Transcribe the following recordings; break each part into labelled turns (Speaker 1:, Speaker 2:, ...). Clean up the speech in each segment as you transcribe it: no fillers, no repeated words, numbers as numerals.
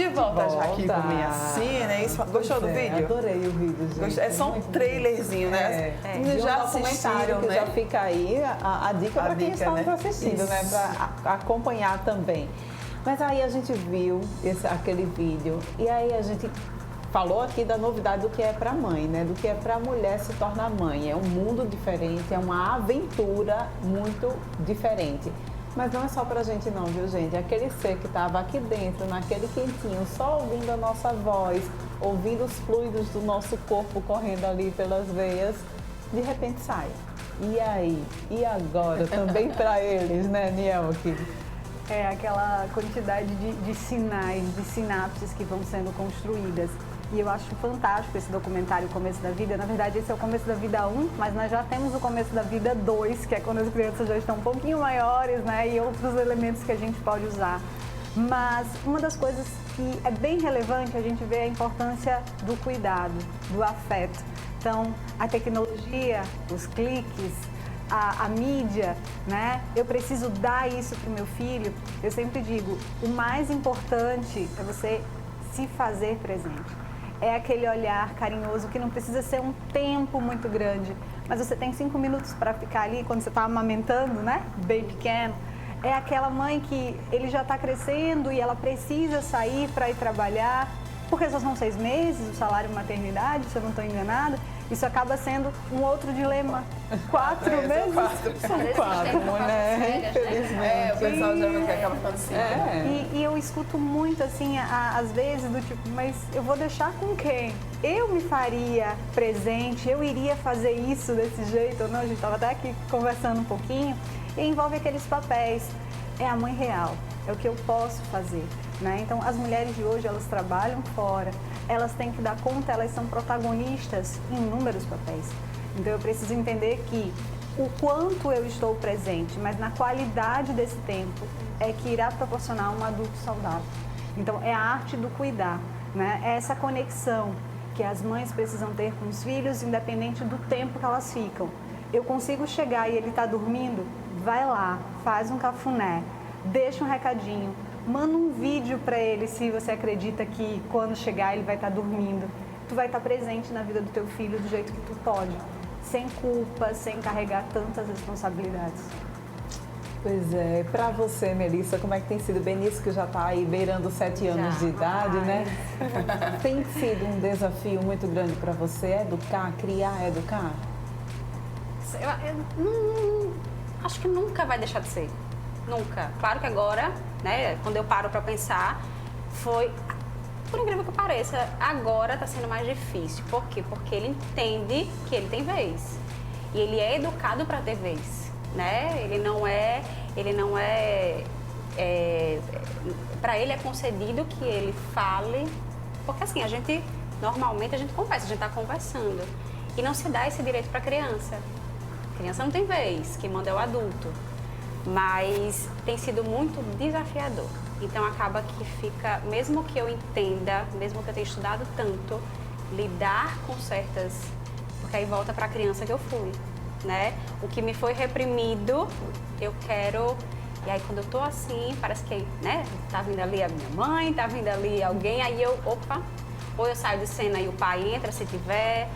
Speaker 1: De volta já aqui com Minha Cine. Gostou do vídeo?
Speaker 2: Adorei o vídeo, gente.
Speaker 1: É só um trailerzinho, né?
Speaker 2: Já assistiram, né? Já fica aí a dica para quem está nos assistindo, né? Para acompanhar também. Mas aí a gente viu aquele vídeo e aí a gente falou aqui da novidade do que é para mãe, né? Do que é para a mulher se tornar mãe. É um mundo diferente, é uma aventura muito diferente. Mas não é só pra gente não, viu, gente? Aquele ser que estava aqui dentro, naquele quentinho, só ouvindo a nossa voz, ouvindo os fluidos do nosso corpo correndo ali pelas veias, de repente sai. E aí? E agora? Também para eles, né, Nielke?
Speaker 3: É aquela quantidade de sinais, de sinapses que vão sendo construídas. E eu acho fantástico esse documentário, O Começo da Vida. Na verdade, esse é o Começo da Vida 1, mas nós já temos o Começo da Vida 2, que é quando as crianças já estão um pouquinho maiores, né? E outros elementos que a gente pode usar. Mas uma das coisas que é bem relevante, a gente vê a importância do cuidado, do afeto. Então, a tecnologia, os cliques, a mídia, né? Eu preciso dar isso para o meu filho. Eu sempre digo, o mais importante é você se fazer presente. É aquele olhar carinhoso que não precisa ser um tempo muito grande, mas você tem 5 minutos para ficar ali quando você está amamentando, né? Bem pequeno. É aquela mãe que ele já está crescendo e ela precisa sair para ir trabalhar, porque só são 6 meses, o salário maternidade, se eu não estou enganada. Isso acaba sendo um outro dilema. 4 meses?
Speaker 2: São 4, mulher, infelizmente.
Speaker 1: O pessoal já acaba ficando assim.
Speaker 3: E eu escuto muito, assim, às vezes, do tipo, mas eu vou deixar com quem? Eu me faria presente, eu iria fazer isso desse jeito ou não? A gente estava até aqui conversando um pouquinho. E envolve aqueles papéis. É a mãe real, é o que eu posso fazer, né? Então, as mulheres de hoje, elas trabalham fora, elas têm que dar conta, elas são protagonistas em inúmeros papéis. Então, eu preciso entender que o quanto eu estou presente, mas na qualidade desse tempo, é que irá proporcionar um adulto saudável. Então, é a arte do cuidar, né? É essa conexão que as mães precisam ter com os filhos, independente do tempo que elas ficam. Eu consigo chegar e ele está dormindo? Vai lá, faz um cafuné, deixa um recadinho, manda um vídeo para ele se você acredita que quando chegar ele vai estar dormindo. Tu vai estar presente na vida do teu filho do jeito que tu pode, sem culpa, sem carregar tantas responsabilidades.
Speaker 2: Pois é, para você, Melissa, como é que tem sido? Benício, que já está aí beirando 7 anos de idade, né? Tem sido um desafio muito grande para você educar, criar, educar?
Speaker 4: Acho que nunca vai deixar de ser. Nunca. Claro que agora, né, quando eu paro para pensar, por incrível que pareça, agora está sendo mais difícil. Por quê? Porque ele entende que ele tem vez. E ele é educado para ter vez, né? Para ele é concedido que ele fale, porque assim, normalmente a gente conversa, a gente está conversando. E não se dá esse direito para a criança. A criança não tem vez, quem manda é o adulto. Mas tem sido muito desafiador. Então acaba que fica, mesmo que eu entenda, mesmo que eu tenha estudado tanto, lidar com certas... Porque aí volta para a criança que eu fui, né? O que me foi reprimido, eu quero... E aí quando eu tô assim, parece que, né? Tá vindo ali a minha mãe, tá vindo ali alguém, aí ou eu saio de cena e o pai entra se tiver...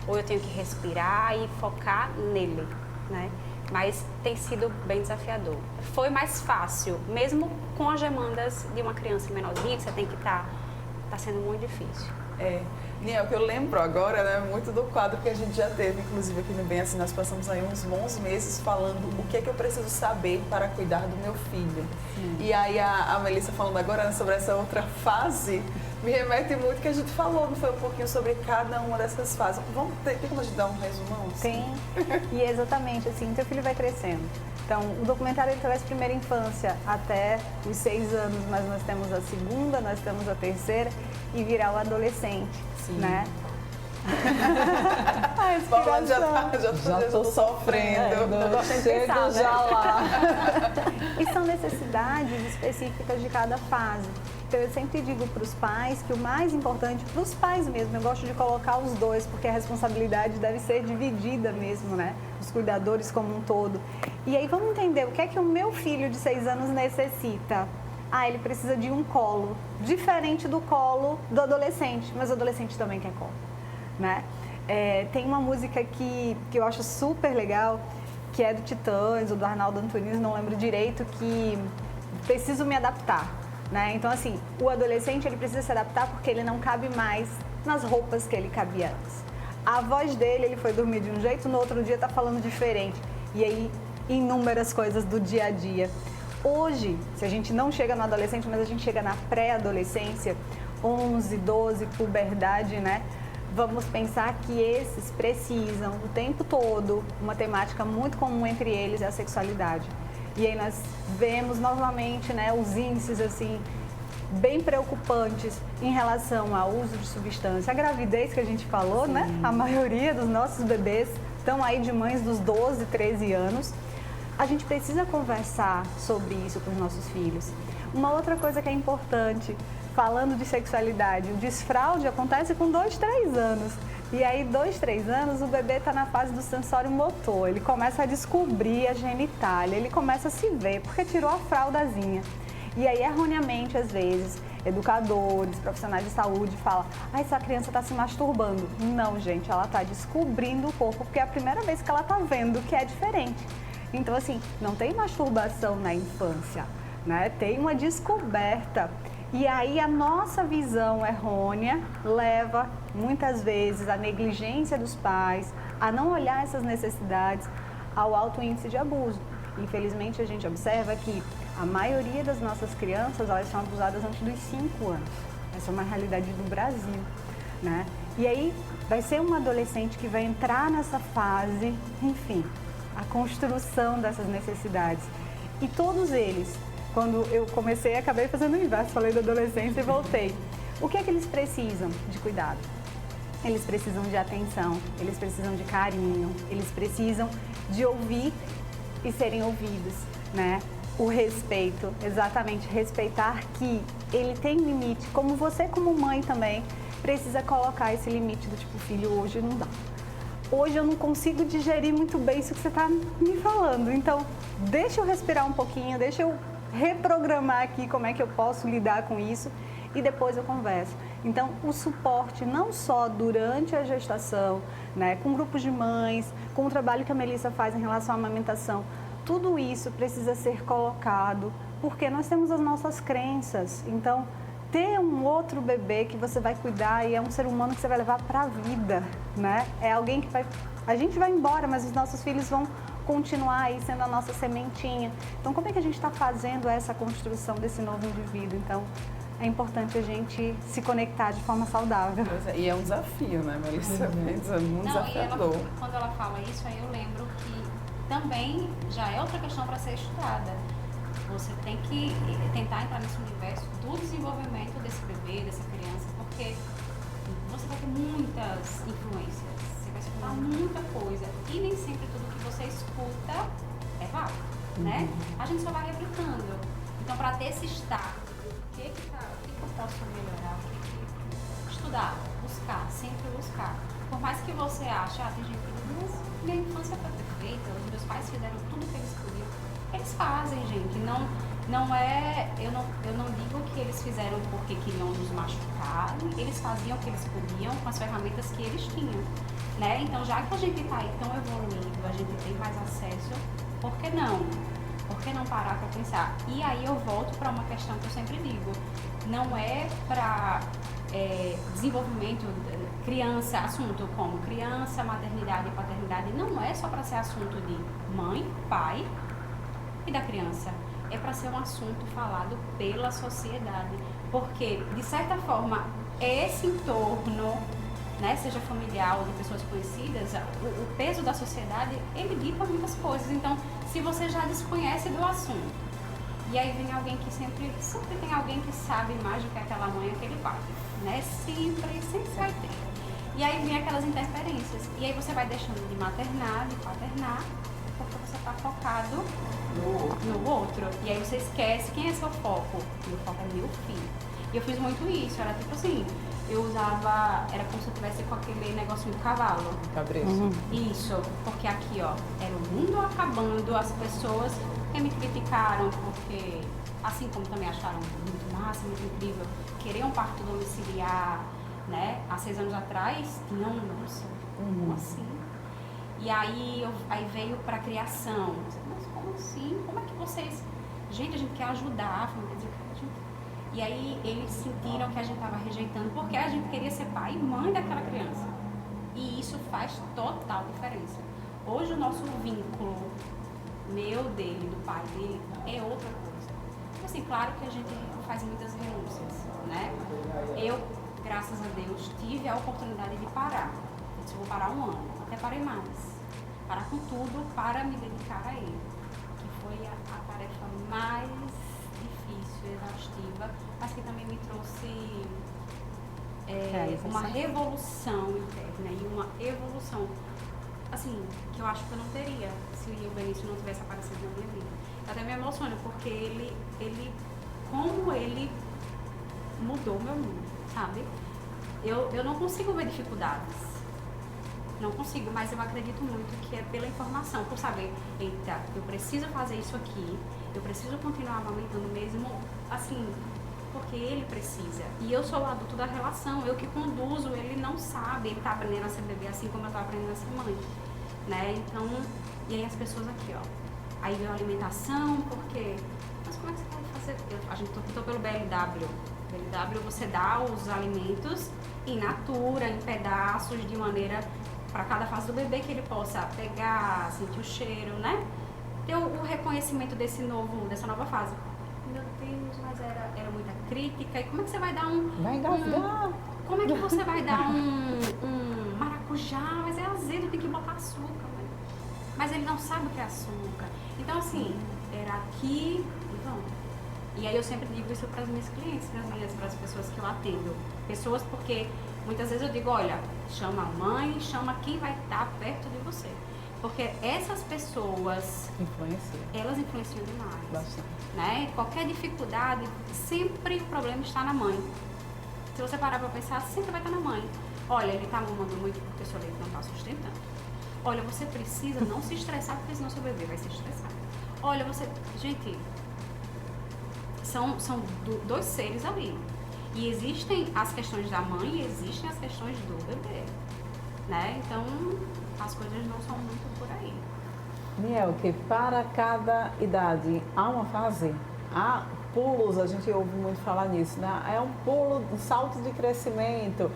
Speaker 4: ou eu tenho que respirar e focar nele, né? Mas tem sido bem desafiador. Foi mais fácil, mesmo com as demandas de uma criança menorzinha, que você tem que tá sendo muito difícil.
Speaker 1: Niel, que eu lembro agora, né, muito do quadro que a gente já teve, inclusive aqui no Bem Assim, nós passamos aí uns bons meses falando o que é que eu preciso saber para cuidar do meu filho. E aí a Melissa falando agora, né, sobre essa outra fase, me remete muito que a gente falou, não foi um pouquinho sobre cada uma dessas fases. Tem como a gente dar um resumão?
Speaker 3: Tem, e é exatamente assim, teu filho vai crescendo. Então, o documentário ele traz primeira infância até os 6 anos, mas nós temos a segunda, nós temos a terceira e virar o adolescente, né?
Speaker 1: Já estou sofrendo.
Speaker 2: Chego já lá.
Speaker 3: E são necessidades específicas de cada fase. Então, eu sempre digo para os pais que o mais importante, para os pais mesmo, eu gosto de colocar os dois, porque a responsabilidade deve ser dividida mesmo, né? Os cuidadores como um todo. E aí, vamos entender o que é que o meu filho de 6 anos necessita. ele precisa de um colo, diferente do colo do adolescente, mas o adolescente também quer colo, né? Tem uma música que eu acho super legal, que é do Titãs, ou do Arnaldo Antunes, não lembro direito, que preciso me adaptar, né? Então, assim, o adolescente, ele precisa se adaptar porque ele não cabe mais nas roupas que ele cabia antes. A voz dele, ele foi dormir de um jeito, no outro dia tá falando diferente. E aí, inúmeras coisas do dia a dia. Hoje, se a gente não chega no adolescente, mas a gente chega na pré-adolescência, 11, 12, puberdade, né? Vamos pensar que esses precisam o tempo todo, uma temática muito comum entre eles é a sexualidade. E aí nós vemos novamente, né, os índices assim bem preocupantes em relação ao uso de substância. A gravidez que a gente falou, sim, né? A maioria dos nossos bebês estão aí de mães dos 12, 13 anos. A gente precisa conversar sobre isso com os nossos filhos. Uma outra coisa que é importante, falando de sexualidade, o desfraude acontece com 2, 3 anos. E aí, 2, 3 anos, o bebê está na fase do sensório motor. Ele começa a descobrir a genitália, ele começa a se ver, porque tirou a fraldazinha. E aí, erroneamente, às vezes, educadores, profissionais de saúde falam: essa criança está se masturbando. Não, gente, ela está descobrindo o corpo, porque é a primeira vez que ela está vendo que é diferente. Então, assim, não tem masturbação na infância, né? Tem uma descoberta. E aí a nossa visão errônea leva, muitas vezes, à negligência dos pais, a não olhar essas necessidades, ao alto índice de abuso. Infelizmente, a gente observa que a maioria das nossas crianças, elas são abusadas antes dos 5 anos. Essa é uma realidade do Brasil, né? E aí vai ser um adolescente que vai entrar nessa fase, enfim, a construção dessas necessidades. E todos eles, quando eu comecei, acabei fazendo o inverso, falei da adolescência e voltei. O que é que eles precisam de cuidado? Eles precisam de atenção, eles precisam de carinho, eles precisam de ouvir e serem ouvidos, né? O respeito, exatamente, respeitar que ele tem limite, como você como mãe também precisa colocar esse limite do tipo, filho, hoje não dá. Hoje eu não consigo digerir muito bem isso que você está me falando, então deixa eu respirar um pouquinho, deixa eu reprogramar aqui como é que eu posso lidar com isso e depois eu converso. Então, o suporte não só durante a gestação, né, com grupos de mães, com o trabalho que a Melissa faz em relação à amamentação, tudo isso precisa ser colocado, porque nós temos as nossas crenças. Então, ter um outro bebê que você vai cuidar e é um ser humano que você vai levar para a vida, né? É alguém que vai... A gente vai embora, mas os nossos filhos vão continuar aí sendo a nossa sementinha. Então, como é que a gente está fazendo essa construção desse novo indivíduo? Então, é importante a gente se conectar de forma saudável.
Speaker 1: E é um desafio, né, Melissa? É muito desafiador.
Speaker 4: Quando ela fala isso, aí eu lembro que também já é outra questão para ser estudada. Você tem que tentar entrar nesse universo do desenvolvimento desse bebê, dessa criança, porque você vai ter muitas influências, você vai escutar muita coisa e nem sempre tudo que você escuta é válido, né? A gente só vai replicando. Então, para ter esse estado, o que eu posso melhorar, estudar, buscar, sempre buscar. Por mais que você ache, tem gente que diz, mas minha infância foi perfeita, os meus pais fizeram tudo que eles podiam. Eles fazem, gente. Não é. Eu não digo que eles fizeram porque queriam nos machucar. Eles faziam o que eles podiam com as ferramentas que eles tinham, né? Então, já que a gente está aí tão evoluído, a gente tem mais acesso, por que não? Por que não parar para pensar? E aí eu volto para uma questão que eu sempre digo. Não é para desenvolvimento, criança, assunto como criança, maternidade e paternidade, não é só para ser assunto de mãe, pai e da criança. É para ser um assunto falado pela sociedade. Porque, de certa forma, esse entorno, né, seja familiar ou de pessoas conhecidas, o peso da sociedade, ele dita muitas coisas. Então, se você já desconhece do assunto, e aí vem alguém que sempre tem alguém que sabe mais do que aquela mãe e aquele pai, né? Sempre vai ter. E aí vem aquelas interferências. E aí você vai deixando de maternar, de paternar, porque você está focado no outro. E aí você esquece quem é seu foco. Meu foco é meu filho. E eu fiz muito isso. Era tipo assim, eu usava, era como se eu tivesse com aquele negocinho do cavalo.
Speaker 1: Cabreço.
Speaker 4: Isso, porque aqui, ó, era o mundo acabando, as pessoas porque me criticaram, porque, assim como também acharam muito massa, muito incrível, querer um parto domiciliar, né? Há 6 anos atrás, tinha nossa, como assim? E aí veio para a criação. Mas como assim? Como é que vocês... Gente, a gente quer ajudar a família. E aí eles sentiram que a gente estava rejeitando, porque a gente queria ser pai e mãe daquela criança. E isso faz total diferença. Hoje o nosso vínculo, meu dele, do pai dele, é outra coisa. Assim, claro que a gente faz muitas renúncias, né? Eu, graças a Deus, tive a oportunidade de parar. Eu disse, vou parar 1 ano, até parei mais. Parar com tudo para me dedicar a ele. Que foi a tarefa mais difícil, exaustiva, mas que também me trouxe uma revolução interna e uma evolução, assim, que eu acho que eu não teria se o Benício não tivesse aparecido na minha vida. Eu até me emociono, porque como ele mudou o meu mundo, sabe? Eu não consigo ver dificuldades, não consigo, mas eu acredito muito que é pela informação, por saber, eita, eu preciso fazer isso aqui, eu preciso continuar amamentando mesmo, assim, porque ele precisa. E eu sou o adulto da relação, eu que conduzo, ele não sabe, ele tá aprendendo a ser bebê assim como eu tô aprendendo a ser mãe, né? Então, e aí as pessoas aqui, ó, aí veio a alimentação, porque, mas como é que você vai fazer? A gente tô pelo BLW. BLW você dá os alimentos in natura, em pedaços, de maneira para cada fase do bebê que ele possa pegar, sentir o cheiro, né? Ter o reconhecimento dessa nova fase. Meu Deus, mas era muita crítica. E como é que você vai dar
Speaker 2: Vai engasgar.
Speaker 4: Como é que você vai dar um maracujá? Mas é azedo, tem que botar açúcar. Né? Mas ele não sabe o que é açúcar. Então, assim, era aqui e vamos. E aí eu sempre digo isso para as minhas clientes, para as pessoas que eu atendo. Pessoas, porque muitas vezes eu digo, olha, chama a mãe, chama quem vai estar perto de você. Porque essas pessoas, elas influenciam demais. Bastante. Né? Qualquer dificuldade, sempre o problema está na mãe. Se você parar para pensar, sempre vai estar na mãe. Olha, ele está mamando muito porque o seu leite não está sustentando. Olha, você precisa não se estressar, porque senão seu bebê vai se estressar. Olha, gente, são 2 seres ali. E existem as questões da mãe e existem as questões do bebê. Né? Então, as coisas não são muito por aí.
Speaker 2: Niel, que para cada idade há uma fase, há pulos, a gente ouve muito falar nisso, né? É um pulo, um salto de crescimento.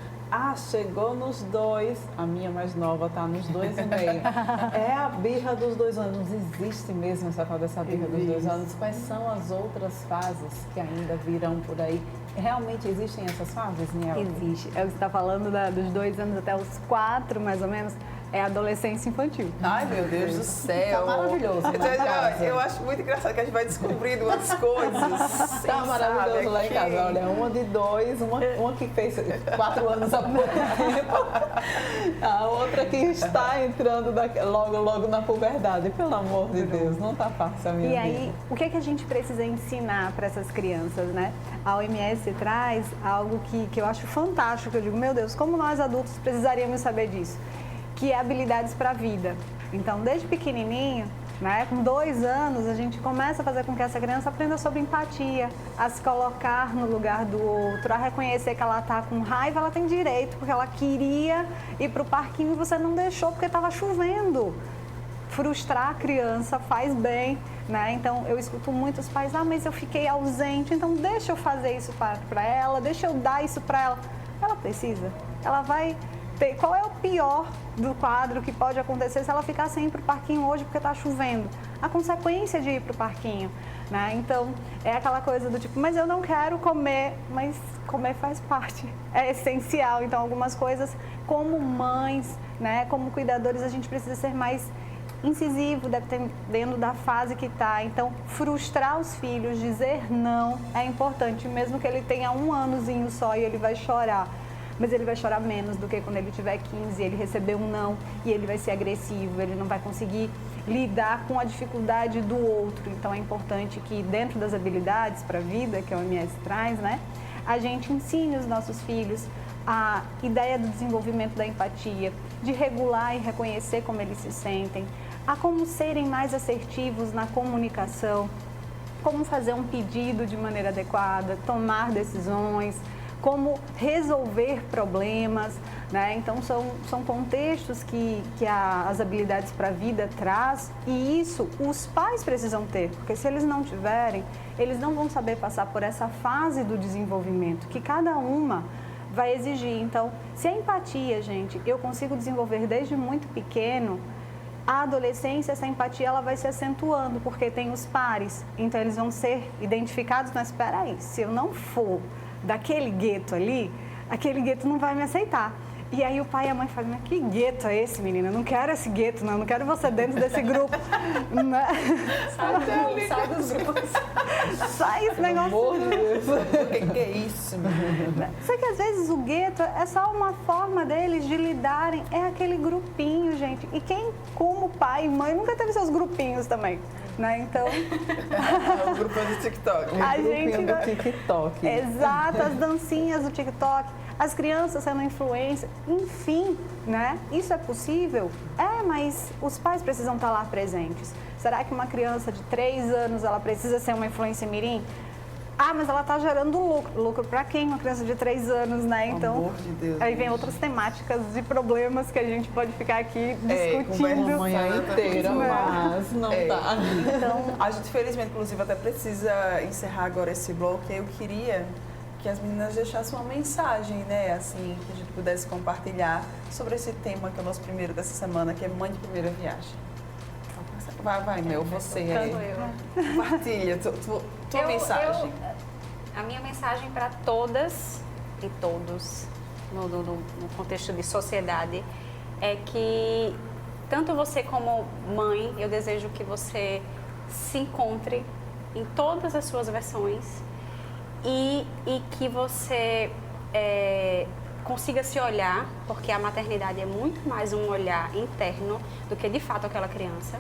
Speaker 2: Chegou nos 2, a minha mais nova está nos 2,5. É a birra dos 2 anos. Existe mesmo essa tal dessa birra dos 2 anos? Quais são as outras fases que ainda virão por aí? Realmente existem essas fases, Niel?
Speaker 3: Existe. É o que você está falando dos 2 anos até os 4, mais ou menos. É a adolescência infantil.
Speaker 1: Ai, meu Deus do céu.
Speaker 2: Tá maravilhoso.
Speaker 1: Eu acho muito engraçado que a gente vai descobrindo as coisas.
Speaker 2: Tá maravilhoso lá em casa. Olha, uma de 2, uma que fez 4 anos há pouco tempo. A outra que está entrando logo na puberdade. Pelo amor de Deus, não tá fácil a minha vida.
Speaker 3: E aí, o que a gente precisa ensinar para essas crianças, né? A OMS traz algo que eu acho fantástico. Eu digo, meu Deus, como nós adultos precisaríamos saber disso? Que é habilidades para a vida. Então, desde pequenininho, né, com 2 anos, a gente começa a fazer com que essa criança aprenda sobre empatia, a se colocar no lugar do outro, a reconhecer que ela está com raiva, ela tem direito, porque ela queria ir para o parquinho e você não deixou porque estava chovendo. Frustrar a criança faz bem, né? Então, eu escuto muitos pais, mas eu fiquei ausente, então deixa eu fazer isso para ela, deixa eu dar isso para ela. Ela precisa, ela vai... Qual é o pior do quadro que pode acontecer se ela ficar sem ir para o parquinho hoje porque está chovendo? A consequência de ir para o parquinho, né? Então, é aquela coisa do tipo, mas eu não quero comer, mas comer faz parte, é essencial. Então, algumas coisas, como mães, né, como cuidadores, a gente precisa ser mais incisivo, dependendo da fase que está. Então, frustrar os filhos, dizer não é importante, mesmo que ele tenha 1 anozinho só e ele vai chorar. Mas ele vai chorar menos do que quando ele tiver 15, ele receber um não e ele vai ser agressivo, ele não vai conseguir lidar com a dificuldade do outro. Então é importante que dentro das habilidades para a vida que a OMS traz, né, a gente ensine os nossos filhos a ideia do desenvolvimento da empatia, de regular e reconhecer como eles se sentem, a como serem mais assertivos na comunicação, como fazer um pedido de maneira adequada, tomar decisões, como resolver problemas, né? Então, são contextos que as habilidades para a vida traz, e isso os pais precisam ter, porque se eles não tiverem, eles não vão saber passar por essa fase do desenvolvimento, que cada uma vai exigir. Então, se a empatia, gente, eu consigo desenvolver desde muito pequeno, a adolescência, essa empatia, ela vai se acentuando, porque tem os pares, então eles vão ser identificados, mas espera aí, se eu não for daquele gueto ali, aquele gueto não vai me aceitar. E aí o pai e a mãe falam, mas que gueto é esse, menina? Eu não quero esse gueto, não quero você dentro desse grupo.
Speaker 4: Sai dos grupos.
Speaker 3: Sai esse negócio.
Speaker 1: O que é isso, menina?
Speaker 3: Só que às vezes o gueto é só uma forma deles de lidarem, é aquele grupinho, gente. E quem, como pai e mãe, nunca teve seus grupinhos também, né? Então...
Speaker 1: O grupo do TikTok.
Speaker 2: A gente do TikTok.
Speaker 3: Exato, as dancinhas do TikTok, as crianças sendo influência, enfim, né? Isso é possível? É, mas os pais precisam estar lá presentes. Será que uma criança de 3 anos, ela precisa ser uma influência mirim? Ah, mas ela está gerando lucro. Lucro para quem? Uma criança de 3 anos, né? Então,
Speaker 1: amor de Deus,
Speaker 3: aí vem outras temáticas de problemas que a gente pode ficar aqui discutindo.
Speaker 2: Uma manhã inteira, mas não dá.
Speaker 3: Então,
Speaker 1: a gente, felizmente, inclusive, até precisa encerrar agora esse bloco. Eu queria que as meninas deixassem uma mensagem, né? Assim, que a gente pudesse compartilhar sobre esse tema que é o nosso primeiro dessa semana, que é mãe de primeira viagem. Vai, Mel, você aí. Compartilha tua mensagem.
Speaker 4: A minha mensagem para todas e todos, no contexto de sociedade, é que tanto você como mãe, eu desejo que você se encontre em todas as suas versões e que você consiga se olhar, porque a maternidade é muito mais um olhar interno do que de fato aquela criança,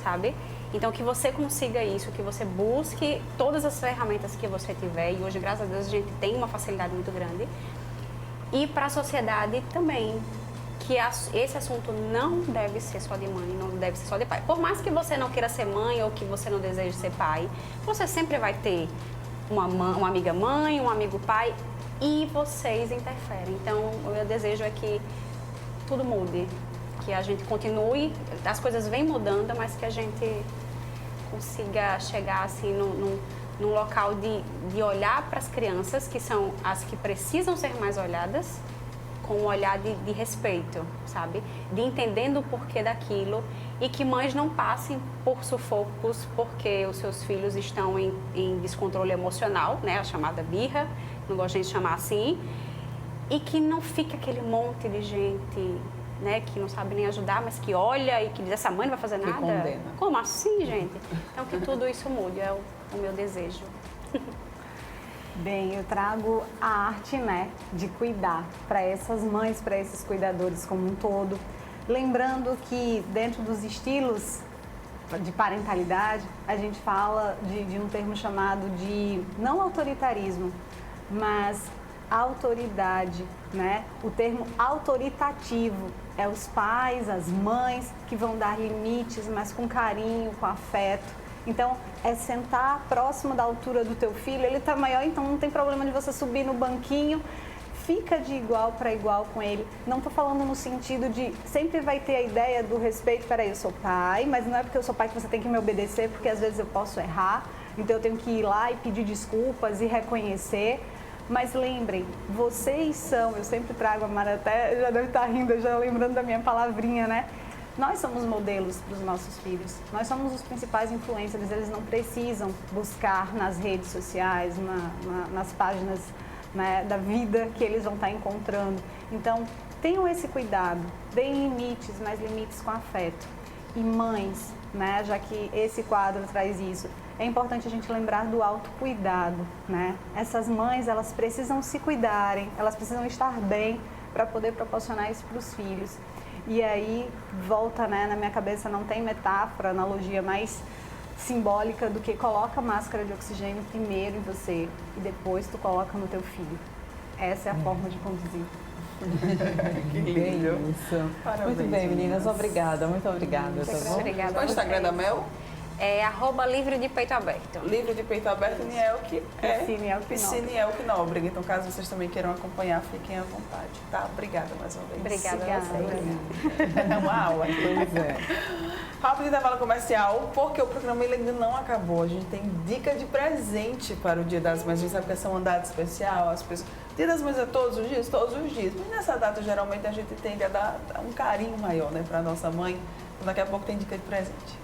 Speaker 4: sabe? Então, que você consiga isso, que você busque todas as ferramentas que você tiver, e hoje, graças a Deus, a gente tem uma facilidade muito grande. E para a sociedade também, que esse assunto não deve ser só de mãe, não deve ser só de pai. Por mais que você não queira ser mãe ou que você não deseje ser pai, você sempre vai ter uma amiga mãe, um amigo pai, e vocês interferem. Então, o meu desejo é que tudo mude, que a gente continue, as coisas vêm mudando, mas que a gente consiga chegar assim num local de olhar para as crianças, que são as que precisam ser mais olhadas, com um olhar de respeito, sabe? De entendendo o porquê daquilo, e que mães não passem por sufocos porque os seus filhos estão em descontrole emocional, né? A chamada birra, não gosto de chamar assim, e que não fique aquele monte de gente, né, que não sabe nem ajudar, mas que olha e que diz, essa mãe não vai fazer nada?
Speaker 2: Condena.
Speaker 4: Como assim, gente? Então, que tudo isso mude, é o meu desejo.
Speaker 3: bem, eu trago a arte, né, de cuidar para essas mães, para esses cuidadores como um todo. Lembrando que dentro dos estilos de parentalidade, a gente fala de um termo chamado de, não autoritarismo, mas autoridade, né? O termo autoritativo é os pais, as mães que vão dar limites, mas com carinho, com afeto. Então, é sentar próximo da altura do teu filho, ele está maior, então não tem problema de você subir no banquinho, fica de igual para igual com ele. Não estou falando no sentido de, sempre vai ter a ideia do respeito, peraí, eu sou pai, mas não é porque eu sou pai que você tem que me obedecer, porque às vezes eu posso errar, então eu tenho que ir lá e pedir desculpas e reconhecer. Mas lembrem, vocês são, eu sempre trago, a Mara até já deve estar rindo, já lembrando da minha palavrinha, né? Nós somos modelos para os nossos filhos, nós somos os principais influencers, eles não precisam buscar nas redes sociais, nas páginas, né, da vida que eles vão estar encontrando. Então, tenham esse cuidado, deem limites, mas limites com afeto. E mães, né, já que esse quadro traz isso, é importante a gente lembrar do autocuidado, né? Essas mães, elas precisam se cuidarem, elas precisam estar bem para poder proporcionar isso para os filhos. E aí, volta, né, na minha cabeça, não tem metáfora, analogia mais simbólica do que coloca a máscara de oxigênio primeiro em você e depois tu coloca no teu filho. Essa é a forma de conduzir.
Speaker 1: Que lindo.
Speaker 2: Isso.
Speaker 1: Parabéns,
Speaker 2: muito bem, meninas. Obrigada, muito obrigada. Tá bom?
Speaker 4: Obrigada.
Speaker 1: Qual é o Instagram da Mel?
Speaker 4: É @livre de peito aberto.
Speaker 1: Livre de peito aberto, Nielke é
Speaker 3: Piscine
Speaker 1: Elke Nóbrega. Então, caso vocês também queiram acompanhar, fiquem à vontade, tá? Obrigada mais uma vez.
Speaker 4: Obrigada a vocês.
Speaker 1: É uma aula aqui.
Speaker 2: Pois é.
Speaker 1: Rápido intervalo comercial, porque o programa ainda não acabou. A gente tem dica de presente para o Dia das Mães. A gente sabe que essa é uma data especial, as pessoas... Dia das Mães é todos os dias? Todos os dias. Mas nessa data, geralmente, a gente tende a dar um carinho maior, né, para a nossa mãe. Então, daqui a pouco tem dica de presente.